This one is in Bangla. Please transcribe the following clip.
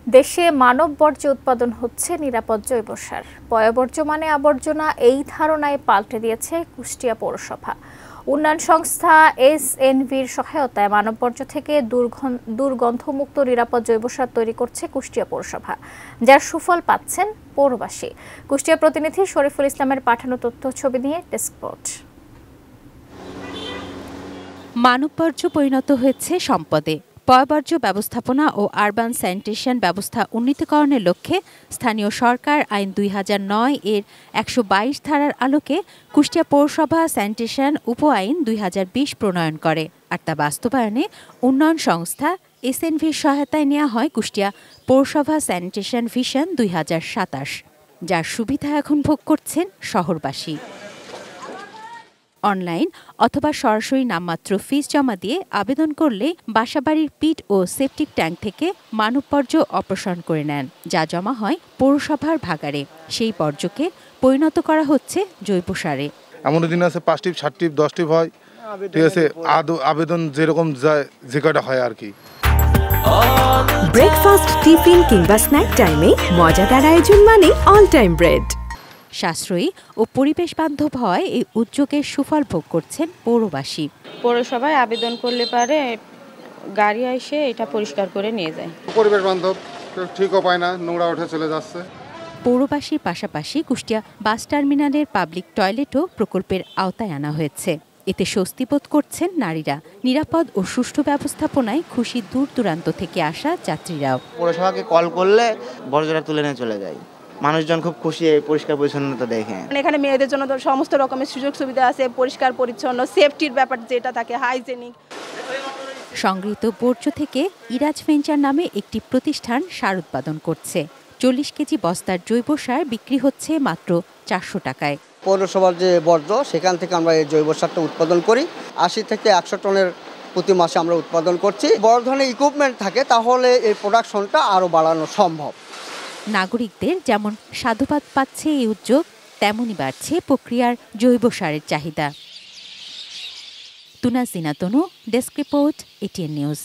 দেশে মানব বর্জ্য উৎপাদন হচ্ছে নিরাপদ জৈব সার। পয়ঃবর্জ্য মানে আবর্জনা, এই ধারণায় পাল্টে দিয়েছে কুষ্টিয়া পৌরসভা। উন্নয়ন সংস্থা এসএনভির সহায়তায় মানব বর্জ্য থেকে দুর্গন্ধমুক্ত নিরাপদ জৈব সার তৈরি করছে কুষ্টিয়া পৌরসভা, যার সুফল পাচ্ছেন পৌরবাসী। কুষ্টিয়া প্রতিনিধি শরীফুল ইসলামের পাঠানো তথ্য ছবি নিয়ে ডেস্ক রিপোর্ট। মানব বর্জ্য পরিণত হয়েছে সম্পদে। পয়ঃবর্জ্য ব্যবস্থাপনা ও আরবান স্যানিটেশন ব্যবস্থা উন্নীতকরণের লক্ষ্যে স্থানীয় সরকার আইন ২০০৯ এর ১২২ ধারার আলোকে কুষ্টিয়া পৌরসভা স্যানিটেশন উপ আইন ২০২০ প্রণয়ন করে। আর তা বাস্তবায়নে উন্নয়ন সংস্থা এসএনভির সহায়তায় নেওয়া হয় কুষ্টিয়া পৌরসভা স্যানিটেশন ভিশন ২০২৭, যার সুবিধা এখন ভোগ করছেন শহরবাসী। অনলাইন অথবা সরাসরি নামমাত্র ফিস জমা দিয়ে আবেদন করলে বাসাবাড়ির পিট ও সেপটিক ট্যাঙ্ক থেকে মানব বর্জ্য অপসারণ করে নেন, যা জমা হয় পৌরসভার ভাগাড়ে। সেই বর্জ্যকে পরিণত করা হচ্ছে জৈব সারে। এমন দিন আছে 5 টিপ 7 টিপ 10 টিপ হয়, ঠিক আছে, আবেদন যেরকম যায় যে কটা হয় আর কি। ব্রেকফাস্ট, টিফিন কিংবা স্ন্যাক টাইমে মজাদার আয়োজন মানে অল টাইম ব্রেড। সাশ্রয়ী ও পরিবেশ বান্ধব হয় এই উদ্যোগের সুফল ভোগ করছেন পৌরবাসী। পৌরসভায় আবেদন করলে পারে গাড়ি এসে এটা পরিষ্কার করে নিয়ে যায়। পরিবেশ বান্ধব, ঠিকও পায় না, নোংরা উঠে চলে যাচ্ছে। পৌরবাসীর পাশাপাশি কুষ্টিয়া বাস টার্মিনালের পাবলিক টয়লেটও প্রকল্পের আওতায় আনা হয়েছে। এতে স্বস্তি বোধ করছেন নারীরা। নিরাপদ ও সুষ্ঠু ব্যবস্থাপনায় খুশি দূর দূরান্ত থেকে আসা যাত্রীরাও। পৌরসভাকে কল করলে বর্জ্যটা তুলে নিয়ে চলে যায়। মানুষজন খুব খুশি এই পরিষ্কার পরিচ্ছন্নতা দেখে। এখানে মেয়েদের জন্য সমস্ত রকমের সুযোগ সুবিধা আছে, পরিষ্কার পরিচ্ছন্ন, সেফটির ব্যাপার যেটা থাকে, হাইজেনিক। সংগৃহীত বর্জ্য থেকে ইরাজ ভেঞ্চার নামে একটি প্রতিষ্ঠান সার উৎপাদন করছে। 40 কেজি বস্তার জৈব সার বিক্রি হচ্ছে মাত্র 400 টাকায়। পৌরসভার যে বর্জ্য, সেখান থেকে আমরা এই জৈব সারটা উৎপাদন করি। 80 থেকে 100 টনের প্রতি মাসে আমরা উৎপাদন করছি। বড় ধরনের ইকুইপমেন্ট থাকে, তাহলে এই প্রোডাকশনটা আরও বাড়ানো সম্ভব। নাগরিকদের যেমন সাধুবাদ পাচ্ছে এই উদ্যোগ, তেমনই বাড়ছে প্রক্রিয়ার জৈব সারের চাহিদা। তুনা জিনা তনু, ডেস্ক রিপোর্ট, এটিএন নিউজ।